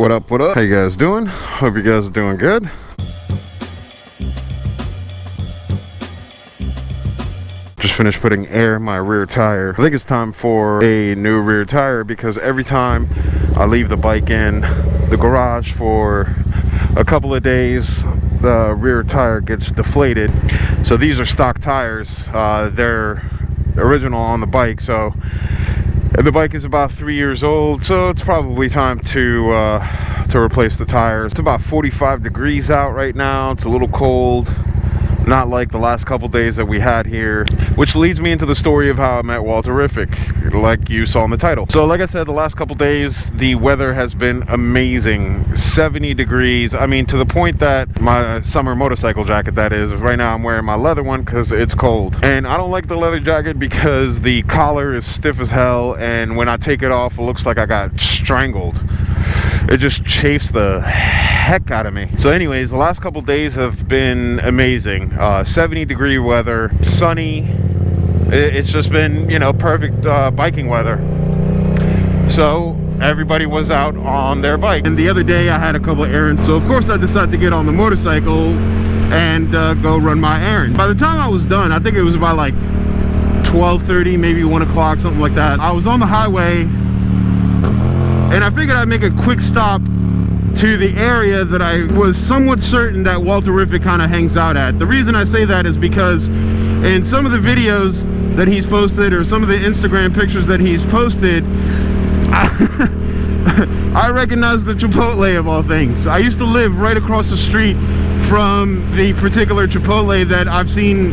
What up, what up? How you guys doing? Hope you guys are doing good. Just finished putting air in my rear tire. I think it's time for a new rear tire because every time I leave the bike in the garage for a couple of days, the rear tire gets deflated. So these are stock tires. They're original on the bike, so the bike is about 3 years old, so it's probably time to replace the tires. It's about 45 degrees out right now. It's a little cold, not like the last couple days that we had here, which leads me into the story of how I met Walterrific, like you saw in the title. So like I said, the last couple days the weather has been amazing. 70 degrees. I mean, to the point that my summer motorcycle jacket, that is, right now I'm wearing my leather one because it's cold, and I don't like the leather jacket because the collar is stiff as hell, and when I take it off it looks like I got strangled. It just chafes the heck out of me. So anyways, the last couple days have been amazing. 70 degree weather, sunny. It's just been, you know, perfect biking weather. So everybody was out on their bike, and the other day I had a couple of errands, so of course I decided to get on the motorcycle and go run my errand. By the time I was done, I think it was about like 12:30, maybe 1 o'clock, something like that. I was on the highway and I figured I'd make a quick stop to the area that I was somewhat certain that Walterrific kind of hangs out at. The reason I say that is because in some of the videos that he's posted, or some of the Instagram pictures that he's posted, I recognize the Chipotle of all things. I used to live right across the street from the particular Chipotle that I've seen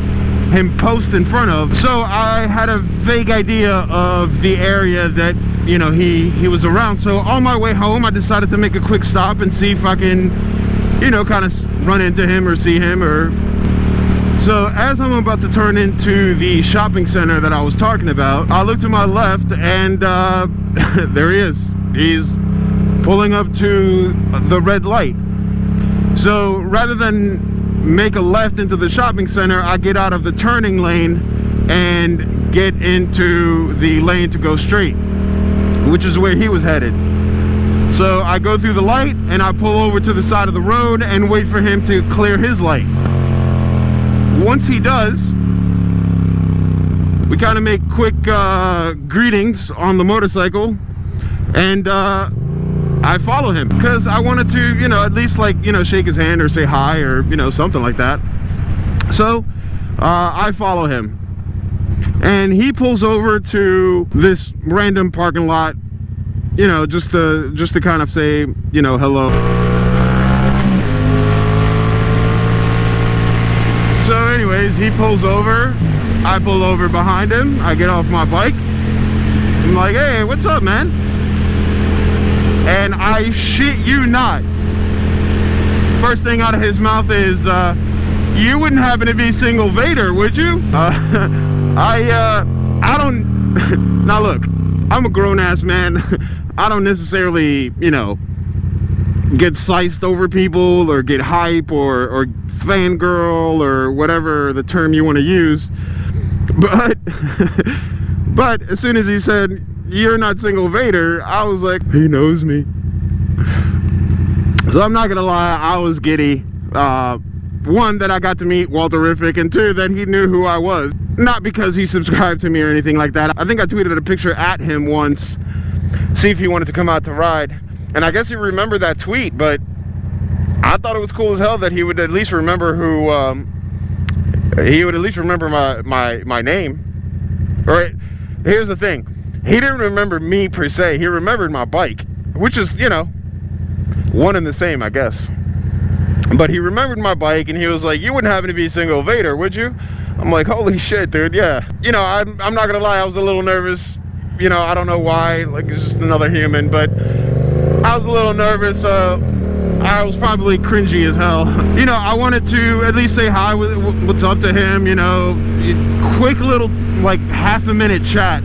him post in front of. So I had a vague idea of the area that, you know, he was around. So on my way home I decided to make a quick stop and see if I can, you know, kind of run into him or see him. Or so as I'm about to turn into the shopping center that I was talking about, I look to my left and there he is. He's pulling up to the red light. So rather than make a left into the shopping center, I get out of the turning lane and get into the lane to go straight, which is where he was headed. So I go through the light and I pull over to the side of the road and wait for him to clear his light. Once he does, we kind of make quick greetings on the motorcycle, and I follow him because I wanted to, you know, at least, like, you know, shake his hand or say hi or, you know, something like that. So I follow him, and he pulls over to this random parking lot, you know, just to kind of say, you know, hello. So anyways, he pulls over, I pull over behind him, I get off my bike, I'm like, hey, what's up, man? And I shit you not, first thing out of his mouth is, you wouldn't happen to be single Vader, would you? I don't, now look, I'm a grown-ass man. I don't necessarily, you know, get sliced over people or get hype or fangirl or whatever the term you want to use. But as soon as he said, you're not single Vader, I was like, he knows me. So I'm not gonna lie, I was giddy. One, that I got to meet Walterrific, and two, that he knew who I was. Not because he subscribed to me or anything like that. I think I tweeted a picture at him once, see if he wanted to come out to ride, and I guess he remembered that tweet. But I thought it was cool as hell that he would at least remember who, he would at least remember my name. Alright, here's the thing, he didn't remember me per se, he remembered my bike, which is, you know, one and the same, I guess. But he remembered my bike, and he was like, you wouldn't happen to be single Vader, would you? I'm like, holy shit, dude, yeah. You know, I'm not gonna lie, I was a little nervous. You know, I don't know why, like, it's just another human, but I was a little nervous. I was probably cringy as hell. You know, I wanted to at least say hi, what's up to him, you know, quick little, like, half-a-minute chat.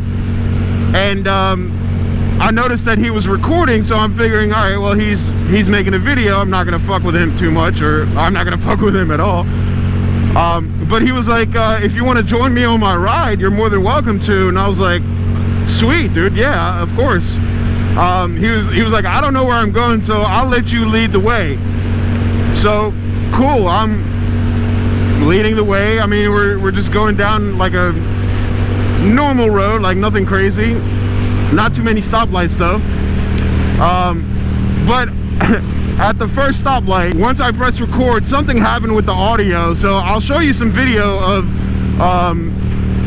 And I noticed that he was recording, so I'm figuring, all right, well, he's making a video, I'm not gonna fuck with him too much, or I'm not gonna fuck with him at all. But he was like, if you want to join me on my ride, you're more than welcome to. And I was like, sweet, dude, yeah, of course. He was like, I don't know where I'm going, so I'll let you lead the way. So cool, I'm leading the way. I mean, we're just going down like a normal road, like nothing crazy, not too many stoplights though. But at the first stoplight, once I pressed record, something happened with the audio. So I'll show you some video of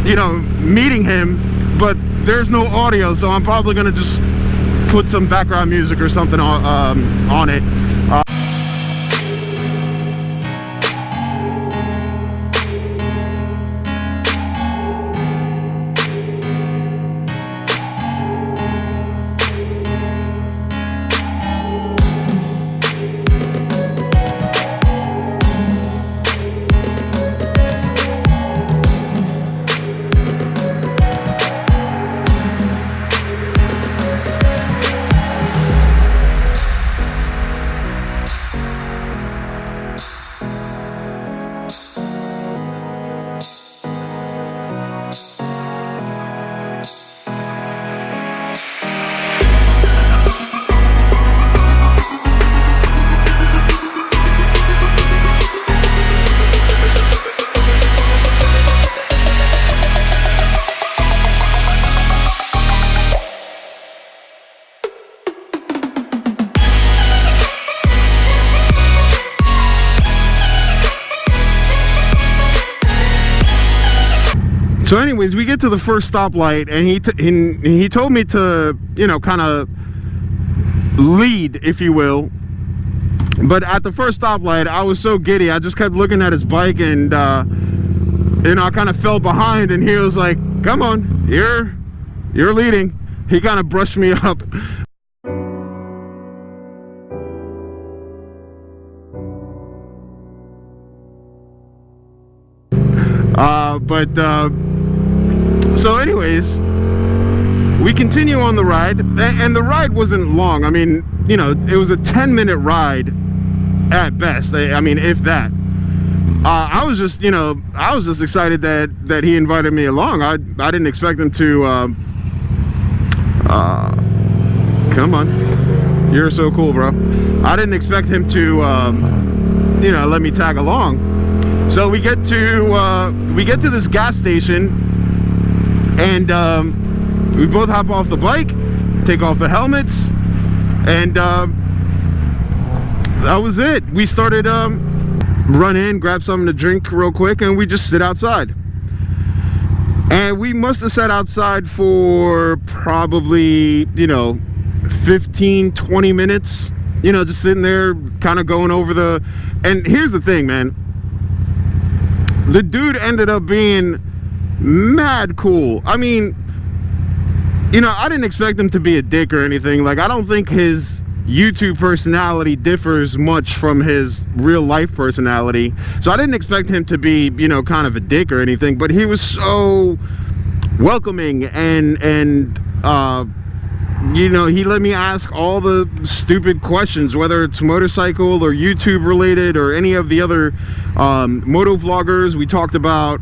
you know, meeting him, but there's no audio, so I'm probably gonna just put some background music or something on it. So anyways, we get to the first stoplight, and he told me to, you know, kind of lead, if you will. But at the first stoplight, I was so giddy, I just kept looking at his bike, and you know, I kind of fell behind, and he was like, come on, you're leading. He kind of brushed me up. So anyways, we continue on the ride, and the ride wasn't long. I mean, you know, it was a 10-minute ride at best. I mean, if that. I was just, you know, I was just excited that he invited me along. I didn't expect him to come on, you're so cool, bro. I didn't expect him to you know, let me tag along. So we get to this gas station, and we both hop off the bike, take off the helmets, and that was it. We started run in, grab something to drink real quick, and we just sit outside. And we must have sat outside for probably, you know, 15-20 minutes, you know, just sitting there kind of going over the. And here's the thing, man, the dude ended up being mad cool. I mean, you know, I didn't expect him to be a dick or anything. Like, I don't think his YouTube personality differs much from his real life personality, so I didn't expect him to be, you know, kind of a dick or anything. But he was so welcoming, and you know, he let me ask all the stupid questions, whether it's motorcycle or YouTube related or any of the other motovloggers. We talked about,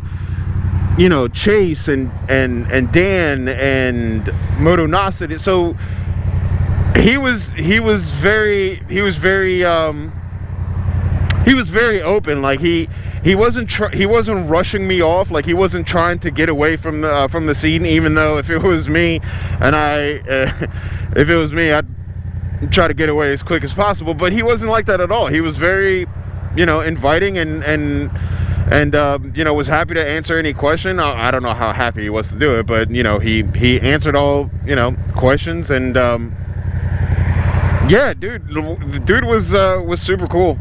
you know, Chase and Dan and Motonocity. So he was very open. Like he wasn't rushing me off. Like, he wasn't trying to get away from the scene, even though if it was me and if it was me, I'd try to get away as quick as possible. But he wasn't like that at all. He was very, you know, inviting, and you know, was happy to answer any question. I don't know how happy he was to do it, but you know, he answered all, you know, questions, and yeah, dude, the dude was super cool.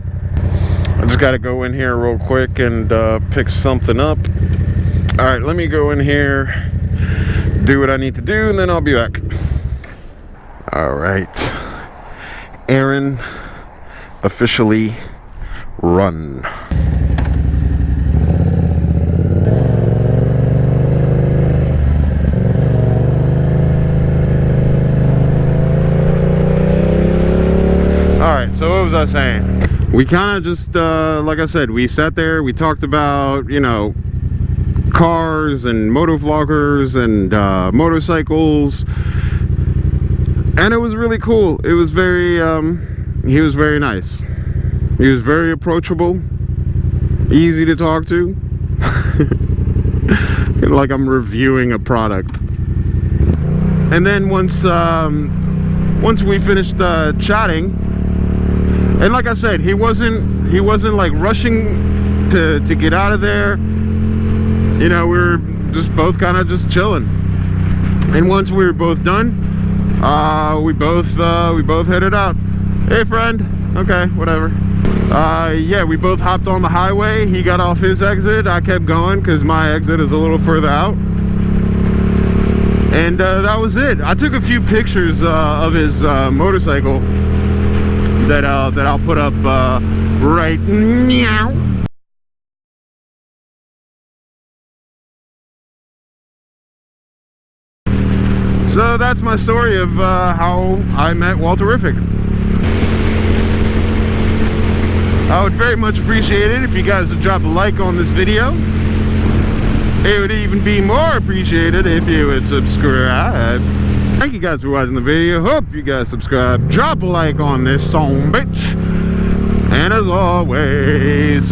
I just gotta go in here real quick and pick something up. All right, let me go in here, do what I need to do, and then I'll be back. All right, Aaron officially run. So what was I saying? We kind of just, like I said, we sat there, we talked about, you know, cars and motovloggers and motorcycles. And it was really cool. It was very he was very nice. He was very approachable, easy to talk to. Like I'm reviewing a product. And then once we finished chatting, and like I said, he wasn't like rushing to get out of there. You know, we were just both kind of just chilling. And once we were both done, we both headed out. Hey friend, okay, whatever. Yeah, we both hopped on the highway. He got off his exit. I kept going because my exit is a little further out. And that was it. I took a few pictures of his motorcycle that I'll put up right now. So that's my story of how I met Walterrific. I would very much appreciate it if you guys would drop a like on this video. It would even be more appreciated if you would subscribe. Thank you guys for watching the video. Hope you guys subscribe. Drop a like on this song, bitch. And as always,